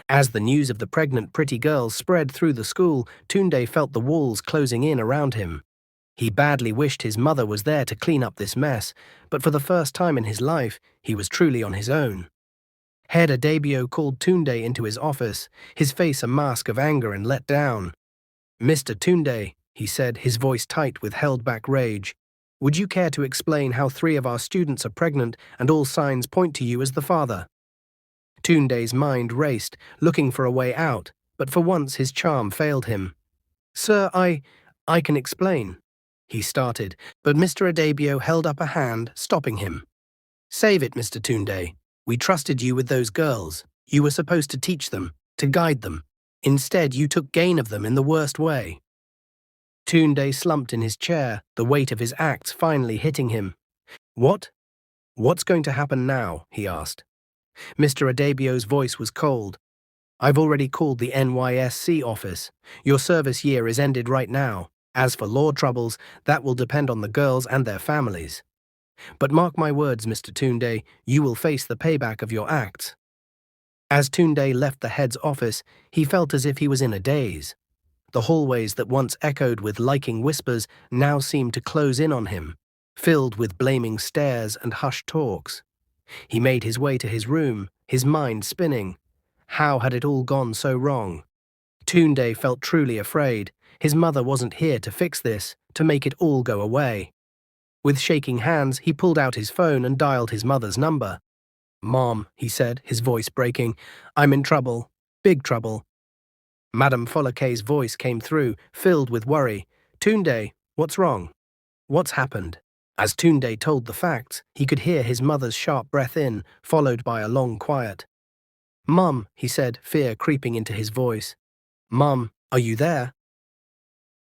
As the news of the pregnant pretty girls spread through the school, Tunde felt the walls closing in around him. He badly wished his mother was there to clean up this mess, but for the first time in his life, he was truly on his own. Head Adebio called Tunde into his office, his face a mask of anger and let down. "Mr. Tunde," he said, his voice tight with held-back rage, "would you care to explain how 3 of our students are pregnant and all signs point to you as the father?" Tunde's mind raced, looking for a way out, but for once his charm failed him. "Sir, I can explain," he started, but Mr. Adebio held up a hand, stopping him. "Save it, Mr. Tunde. We trusted you with those girls. You were supposed to teach them, to guide them. Instead, you took gain of them in the worst way." Tunde slumped in his chair, the weight of his acts finally hitting him. "What? What's going to happen now?" he asked. Mr. Adebio's voice was cold. "I've already called the NYSC office. Your service year is ended right now. As for law troubles, that will depend on the girls and their families. But mark my words, Mr. Tunde, you will face the payback of your acts." As Tunde left the head's office, he felt as if he was in a daze. The hallways that once echoed with liking whispers now seemed to close in on him, filled with blaming stares and hushed talks. He made his way to his room, his mind spinning. How had it all gone so wrong? Tunde felt truly afraid. His mother wasn't here to fix this, to make it all go away. With shaking hands, he pulled out his phone and dialed his mother's number. "Mom," he said, his voice breaking, "I'm in trouble. Big trouble." Madame Folakay's voice came through, filled with worry. "Tunde, what's wrong? What's happened?" As Tunde told the facts, he could hear his mother's sharp breath in, followed by a long quiet. "Mum," he said, fear creeping into his voice. "Mum, are you there?"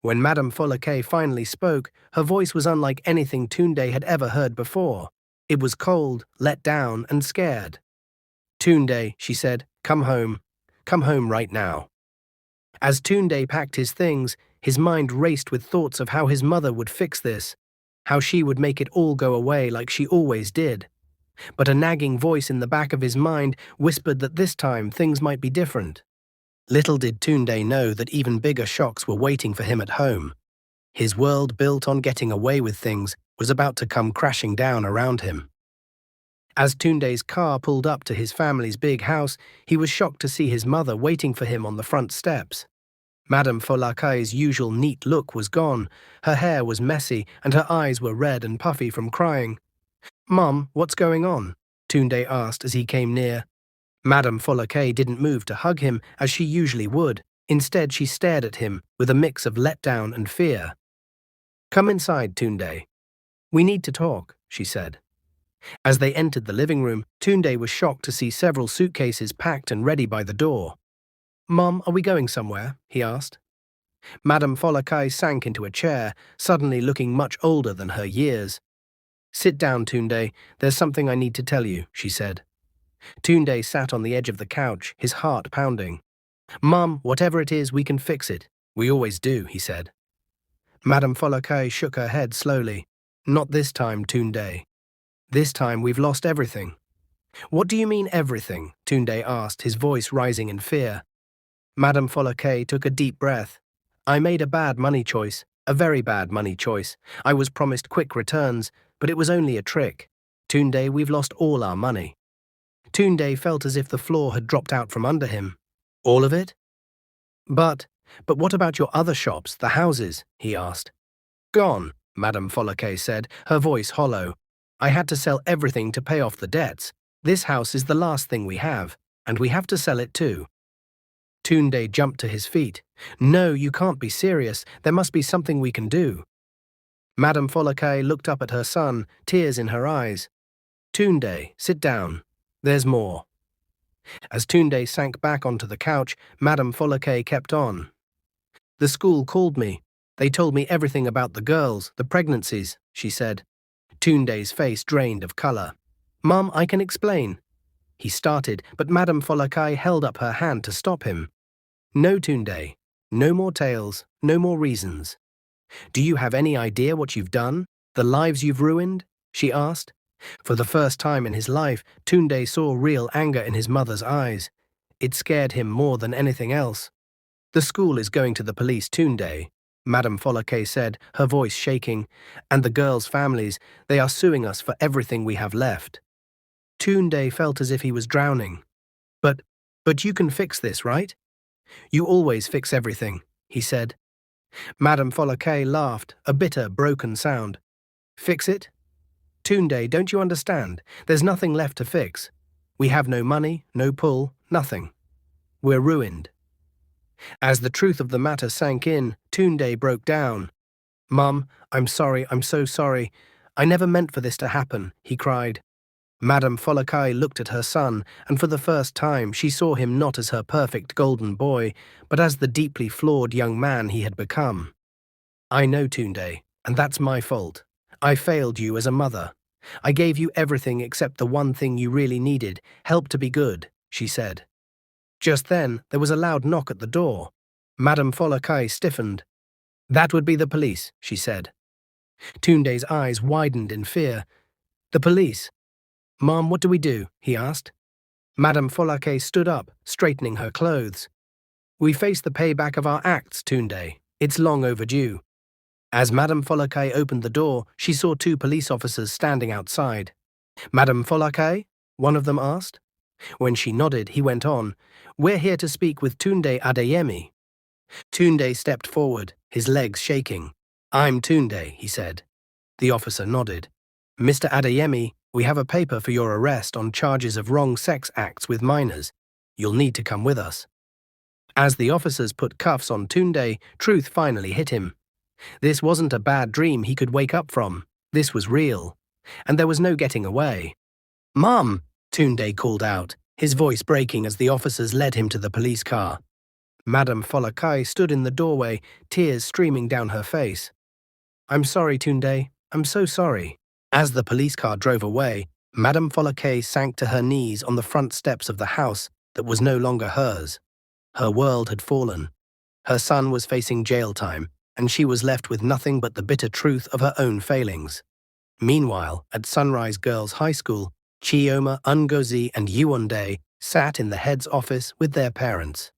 When Madame Folakay finally spoke, her voice was unlike anything Tunde had ever heard before. It was cold, let down, and scared. "Tunde," she said, come home right now." As Tunde packed his things, his mind raced with thoughts of how his mother would fix this, how she would make it all go away like she always did. But a nagging voice in the back of his mind whispered that this time things might be different. Little did Tunde know that even bigger shocks were waiting for him at home. His world built on getting away with things was about to come crashing down around him. As Tunde's car pulled up to his family's big house, he was shocked to see his mother waiting for him on the front steps. Madame Folakay's usual neat look was gone, her hair was messy, and her eyes were red and puffy from crying. "Mum, what's going on?" Tunde asked as he came near. Madame Folakay didn't move to hug him as she usually would. Instead, she stared at him with a mix of letdown and fear. "Come inside, Tunde. We need to talk," she said. As they entered the living room, Tunde was shocked to see several suitcases packed and ready by the door. "Mum, are we going somewhere?" he asked. Madame Folakay sank into a chair, suddenly looking much older than her years. "Sit down, Tunde. There's something I need to tell you," she said. Tunde sat on the edge of the couch, his heart pounding. "Mum, whatever it is, we can fix it. We always do," he said. Madame Folakay shook her head slowly. "Not this time, Tunde. This time we've lost everything." "What do you mean everything?" Tunde asked, his voice rising in fear. Madame Folakay took a deep breath. "I made a bad money choice, a very bad money choice. I was promised quick returns, but it was only a trick. Tunde, we've lost all our money." Tunde felt as if the floor had dropped out from under him. "All of it?" But what about your other shops, the houses?" he asked. "Gone," Madame Folakay said, her voice hollow. "I had to sell everything to pay off the debts. This house is the last thing we have, and we have to sell it too." Tunde jumped to his feet. "No, you can't be serious. There must be something we can do." Madame Folakay looked up at her son, tears in her eyes. "Tunde, sit down. There's more." As Tunde sank back onto the couch, Madame Folakay kept on. "The school called me. They told me everything about the girls, the pregnancies," she said. Tunde's face drained of colour. "Mum, I can explain." He started, but Madame Folakay held up her hand to stop him. "No, Tunde. No more tales, no more reasons." "Do you have any idea what you've done? The lives you've ruined?" she asked. For the first time in his life, Tunde saw real anger in his mother's eyes. It scared him more than anything else. The school is going to the police Tunde, Madame Folklore said, her voice shaking, and the girls' families, they are suing us for everything we have left. Tunde felt as if he was drowning. But you can fix this, right? You always fix everything, he said. Madame Folklore laughed, a bitter, broken sound. Fix it? Tunde, don't you understand? There's nothing left to fix. We have no money, no pull, nothing. We're ruined. As the truth of the matter sank in, Tunde broke down. Mum, I'm sorry, I'm so sorry. I never meant for this to happen, he cried. Madame Folklore looked at her son, and for the first time she saw him not as her perfect golden boy, but as the deeply flawed young man he had become. I know, Tunde, and that's my fault. I failed you as a mother. I gave you everything except the one thing you really needed, help to be good, she said. Just then, there was a loud knock at the door. Madame Folklore stiffened. That would be the police, she said. Tunde's eyes widened in fear. The police? Mom, what do we do? He asked. Madame Folklore stood up, straightening her clothes. We face the payback of our acts, Tunde. It's long overdue. As Madame Folklore opened the door, she saw 2 police officers standing outside. Madame Folklore? One of them asked. When she nodded, he went on. We're here to speak with Tunde Adeyemi. Tunde stepped forward, his legs shaking. I'm Tunde, he said. The officer nodded. Mr. Adeyemi, we have a paper for your arrest on charges of wrong sex acts with minors. You'll need to come with us. As the officers put cuffs on Tunde, truth finally hit him. This wasn't a bad dream he could wake up from. This was real. And there was no getting away. Mom, Tunde called out, his voice breaking as the officers led him to the police car. Madame Folklore stood in the doorway, tears streaming down her face. I'm sorry, Tunde. I'm so sorry. As the police car drove away, Madame Folklore sank to her knees on the front steps of the house that was no longer hers. Her world had fallen. Her son was facing jail time, and she was left with nothing but the bitter truth of her own failings. Meanwhile, at Sunrise Girls High School, Chioma, Ngozi, and Yuonde sat in the head's office with their parents.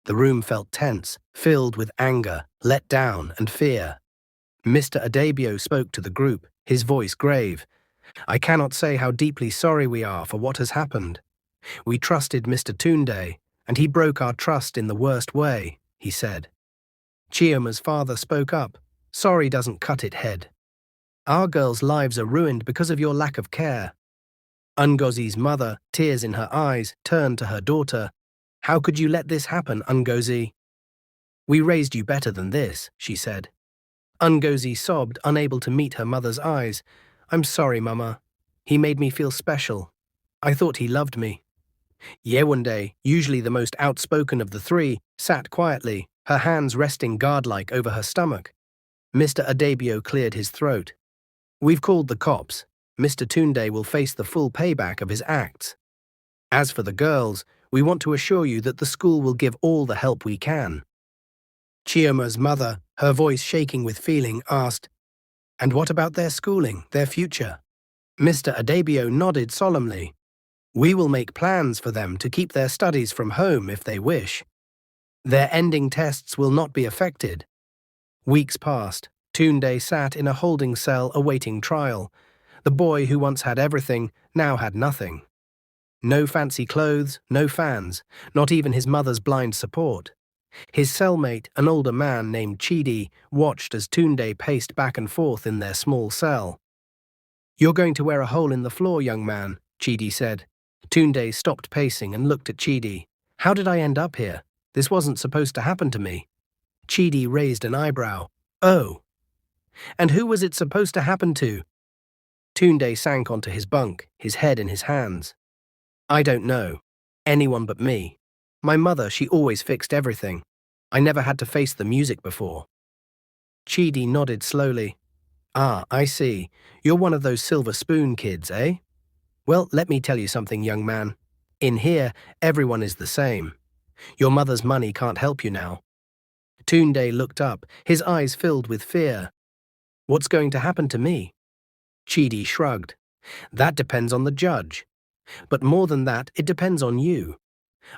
The room felt tense, filled with anger, let down, and fear. Mr. Adebio spoke to the group, his voice grave. I cannot say how deeply sorry we are for what has happened. We trusted Mr. Tunde, and he broke our trust in the worst way, he said. Chioma's father spoke up. Sorry doesn't cut it, head. Our girls' lives are ruined because of your lack of care. Ngozi's mother, tears in her eyes, turned to her daughter. How could you let this happen, Ngozi? We raised you better than this, she said. Ngozi sobbed, unable to meet her mother's eyes. I'm sorry, Mama. He made me feel special. I thought he loved me. Yewande, usually the most outspoken of the 3, sat quietly, her hands resting guard-like over her stomach. Mr. Adebio cleared his throat. We've called the cops. Mr. Tunde will face the full payback of his acts. As for the girls, we want to assure you that the school will give all the help we can. Chioma's mother, her voice shaking with feeling, asked, And what about their schooling, their future? Mr. Adebio nodded solemnly. We will make plans for them to keep their studies from home if they wish. Their ending tests will not be affected. Weeks passed. Tunde sat in a holding cell awaiting trial. The boy who once had everything now had nothing. No fancy clothes, no fans, not even his mother's blind support. His cellmate, an older man named Chidi, watched as Tunde paced back and forth in their small cell. You're going to wear a hole in the floor, young man, Chidi said. Tunde stopped pacing and looked at Chidi. How did I end up here? This wasn't supposed to happen to me. Chidi raised an eyebrow. Oh. And who was it supposed to happen to? Tunde sank onto his bunk, his head in his hands. I don't know. Anyone but me. My mother, she always fixed everything. I never had to face the music before. Chidi nodded slowly. Ah, I see. You're one of those silver spoon kids, eh? Well, let me tell you something, young man. In here, everyone is the same. Your mother's money can't help you now. Tunde looked up, his eyes filled with fear. What's going to happen to me? Chidi shrugged. That depends on the judge. But more than that, it depends on you.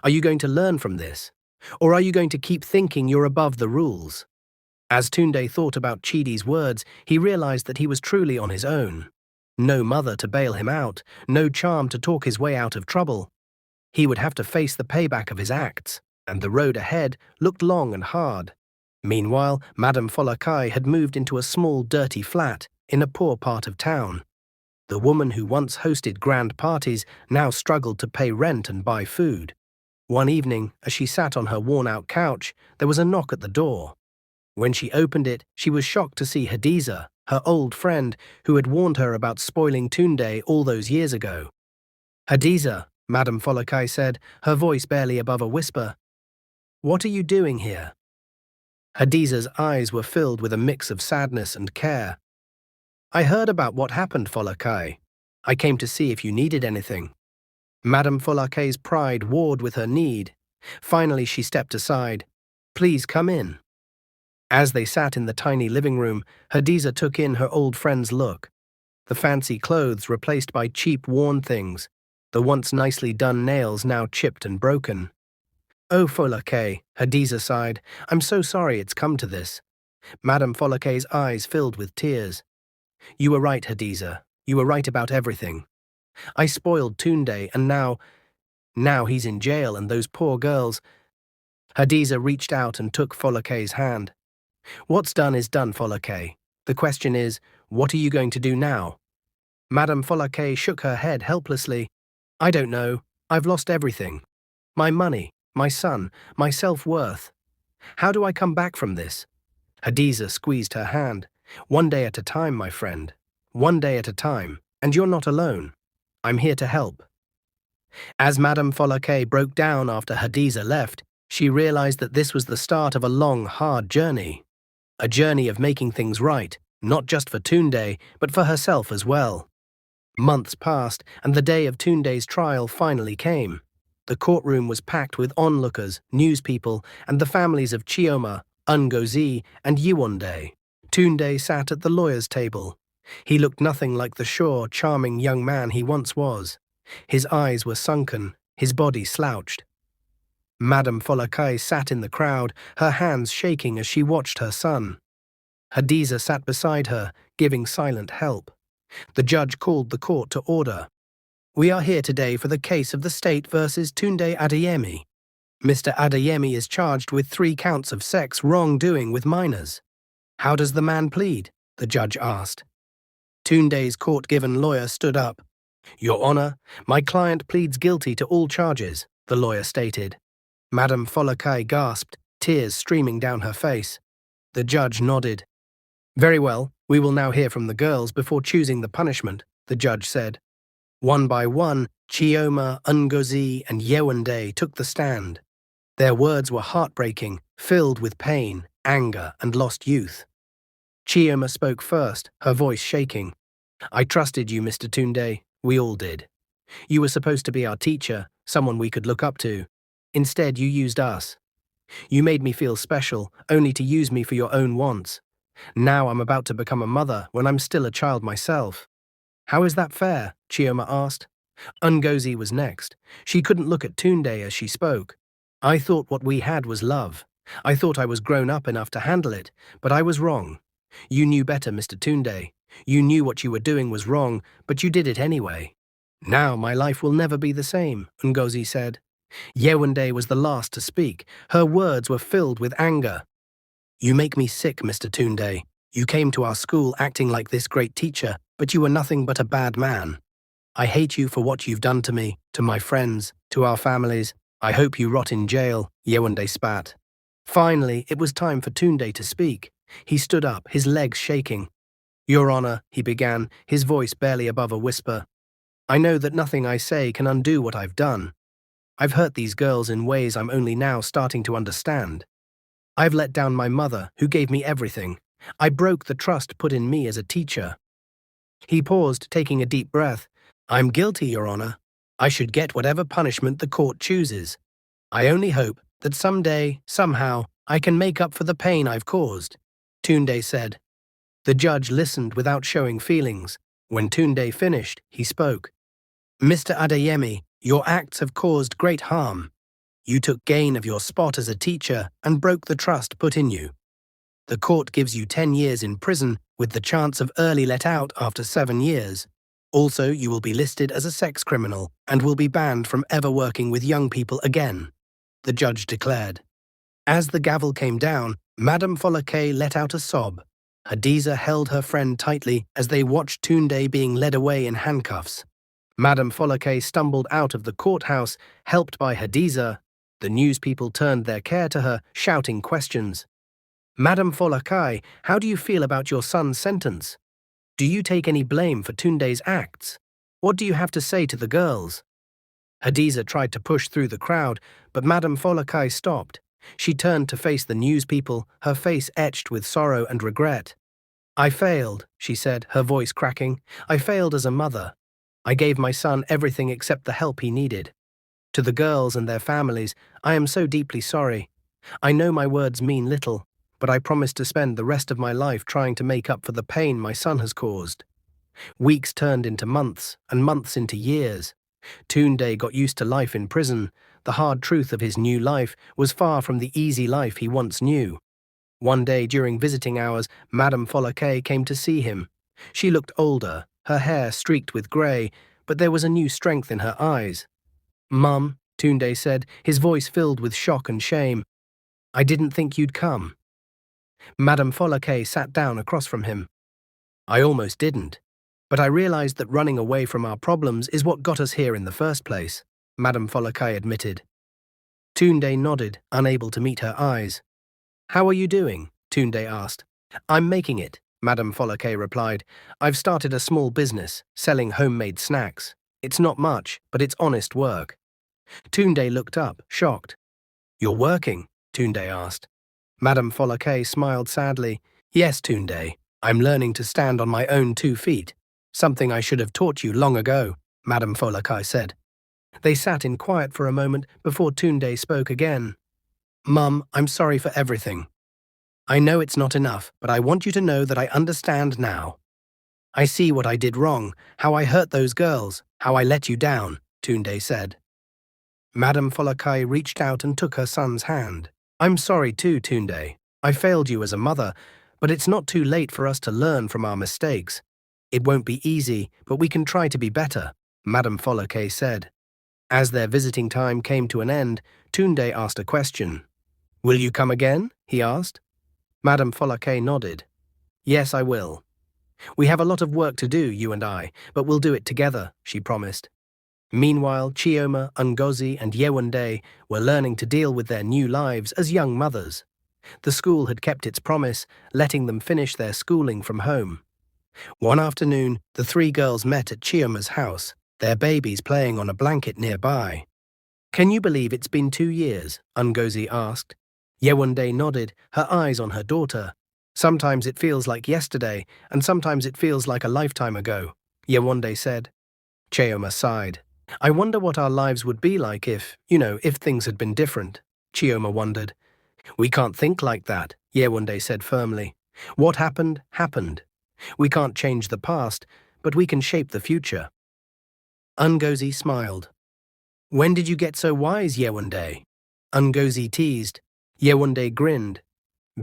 Are you going to learn from this? Or are you going to keep thinking you're above the rules? As Tunde thought about Chidi's words, he realized that he was truly on his own. No mother to bail him out, no charm to talk his way out of trouble. He would have to face the payback of his acts, and the road ahead looked long and hard. Meanwhile, Madame Folakai had moved into a small, dirty flat in a poor part of town. The woman who once hosted grand parties now struggled to pay rent and buy food. One evening, as she sat on her worn-out couch, there was a knock at the door. When she opened it, she was shocked to see Hadiza, her old friend, who had warned her about spoiling Tunde all those years ago. "Hadiza," Madame Folakai said, her voice barely above a whisper. "What are you doing here?" Hadiza's eyes were filled with a mix of sadness and care. "I heard about what happened, Folakai. I came to see if you needed anything." Madame Folakai's pride warred with her need. Finally, she stepped aside. "Please come in." As they sat in the tiny living room, Hadiza took in her old friend's look. The fancy clothes replaced by cheap, worn things, the once nicely done nails now chipped and broken. "Oh, Folakai," Hadiza sighed, "I'm so sorry it's come to this." Madame Folakai's eyes filled with tears. "You were right, Hadiza. You were right about everything. I spoiled Tunde, and now he's in jail, and those poor girls." Hadiza reached out and took Folakai's hand. "What's done is done, Folakai. The question is, what are you going to do now?" Madame Folakai shook her head helplessly. "I don't know. I've lost everything. My money, my son, my self-worth. How do I come back from this?" Hadiza squeezed her hand. "One day at a time, my friend. One day at a time, and you're not alone. I'm here to help." As Madame Folakai broke down after Hadiza left, she realized that this was the start of a long, hard journey. A journey of making things right, not just for Tunde, but for herself as well. Months passed, and the day of Tunde's trial finally came. The courtroom was packed with onlookers, newspeople, and the families of Chioma, Ngozi, and Yewonde. Tunde sat at the lawyer's table. He looked nothing like the sure, charming young man he once was. His eyes were sunken, his body slouched. Madame Folakai sat in the crowd, her hands shaking as she watched her son. Hadiza sat beside her, giving silent help. The judge called the court to order. "We are here today for the case of the state versus Tunde Adeyemi. Mr. Adeyemi is charged with 3 counts of sex wrongdoing with minors." "How does the man plead?" the judge asked. Tunde's court-given lawyer stood up. "Your Honor, my client pleads guilty to all charges," the lawyer stated. Madame Folakai gasped, tears streaming down her face. The judge nodded. "Very well, we will now hear from the girls before choosing the punishment," the judge said. One by one, Chioma, Ngozi, and Yewonde took the stand. Their words were heartbreaking, filled with pain, anger, and lost youth. Chioma spoke first, her voice shaking. "I trusted you, Mr. Tunde. We all did. You were supposed to be our teacher, someone we could look up to. Instead, you used us. You made me feel special, only to use me for your own wants. Now I'm about to become a mother when I'm still a child myself." "How is that fair?" Chioma asked. Ngozi was next. She couldn't look at Tunde as she spoke. "I thought what we had was love. I thought I was grown up enough to handle it, but I was wrong. You knew better, Mr. Tunde. You knew what you were doing was wrong, but you did it anyway." "Now my life will never be the same," Ngozi said. Yewonde was the last to speak. Her words were filled with anger. "You make me sick, Mr. Tunde. You came to our school acting like this great teacher, but you were nothing but a bad man. I hate you for what you've done to me, to my friends, to our families. I hope you rot in jail," Yewonde spat. Finally, it was time for Tunde to speak. He stood up, his legs shaking. "Your Honor," he began, his voice barely above a whisper. "I know that nothing I say can undo what I've done. I've hurt these girls in ways I'm only now starting to understand. I've let down my mother, who gave me everything. I broke the trust put in me as a teacher." He paused, taking a deep breath. "I'm guilty, Your Honor. I should get whatever punishment the court chooses. I only hope that someday, somehow, I can make up for the pain I've caused," Tunde said. The judge listened without showing feelings. When Tunde finished, he spoke. "Mr. Adeyemi, your acts have caused great harm. You took gain of your spot as a teacher and broke the trust put in you. The court gives you 10 years in prison with the chance of early let out after 7 years. Also, you will be listed as a sex criminal and will be banned from ever working with young people again, the judge declared. As the gavel came down, Madame Folklore let out a sob. Hadiza held her friend tightly as they watched Tunde being led away in handcuffs. Madame Folklore stumbled out of the courthouse, helped by Hadiza. The news people turned their care to her, shouting questions. Madame Folklore, how do you feel about your son's sentence? Do you take any blame for Tunde's acts? What do you have to say to the girls? Hadiza tried to push through the crowd, but Madame Folklore stopped. She turned to face the news people, her face etched with sorrow and regret. I failed, she said, her voice cracking. I failed as a mother. I gave my son everything except the help he needed. To the girls and their families, I am so deeply sorry. I know my words mean little, but I promise to spend the rest of my life trying to make up for the pain my son has caused. Weeks turned into months, and months into years. Tunde got used to life in prison. The hard truth of his new life was far from the easy life he once knew. One day during visiting hours, Madame Folklore came to see him. She looked older, her hair streaked with grey, but there was a new strength in her eyes. Mum, Tunde said, his voice filled with shock and shame. I didn't think you'd come. Madame Folklore sat down across from him. I almost didn't. But I realized that running away from our problems is what got us here in the first place, Madame Folklore admitted. Tunde nodded, unable to meet her eyes. How are you doing? Tunde asked. I'm making it, Madame Folklore replied. I've started a small business, selling homemade snacks. It's not much, but it's honest work. Tunde looked up, shocked. You're working? Tunde asked. Madame Folklore smiled sadly. Yes, Tunde. I'm learning to stand on my own 2 feet. Something I should have taught you long ago, Madame Folklore said. They sat in quiet for a moment before Tunde spoke again. Mum, I'm sorry for everything. I know it's not enough, but I want you to know that I understand now. I see what I did wrong, how I hurt those girls, how I let you down, Tunde said. Madame Folklore reached out and took her son's hand. I'm sorry too, Tunde. I failed you as a mother, but it's not too late for us to learn from our mistakes. It won't be easy, but we can try to be better, Madame Folklore said. As their visiting time came to an end, Tunde asked a question. Will you come again? He asked. Madame Folklore nodded. Yes, I will. We have a lot of work to do, you and I, but we'll do it together, she promised. Meanwhile, Chioma, Ngozi, and Yewande were learning to deal with their new lives as young mothers. The school had kept its promise, letting them finish their schooling from home. One afternoon, the 3 girls met at Chioma's house, their babies playing on a blanket nearby. Can you believe it's been 2 years? Ngozi asked. Yewande nodded, her eyes on her daughter. Sometimes it feels like yesterday, and sometimes it feels like a lifetime ago, Yewande said. Chioma sighed. I wonder what our lives would be like if things had been different, Chioma wondered. We can't think like that, Yewande said firmly. What happened, happened. We can't change the past, but we can shape the future. Ngozi smiled. When did you get so wise, Yewande? Ngozi teased. Yewande grinned.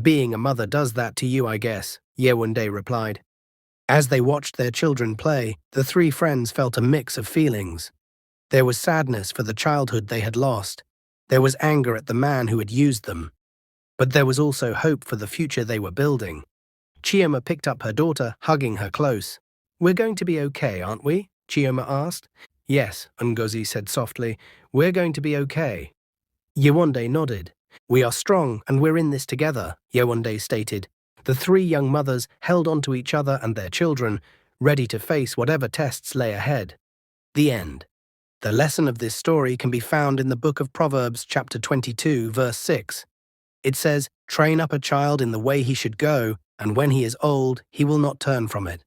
Being a mother does that to you, I guess, Yewande replied. As they watched their children play, the 3 friends felt a mix of feelings. There was sadness for the childhood they had lost. There was anger at the man who had used them. But there was also hope for the future they were building. Chioma picked up her daughter, hugging her close. We're going to be okay, aren't we? Chioma asked. Yes, Ngozi said softly. We're going to be okay. Yewande nodded. We are strong and we're in this together, Yewande stated. The 3 young mothers held onto each other and their children, ready to face whatever tests lay ahead. The end. The lesson of this story can be found in the book of Proverbs, chapter 22, verse 6. It says, Train up a child in the way he should go, and when he is old, he will not turn from it.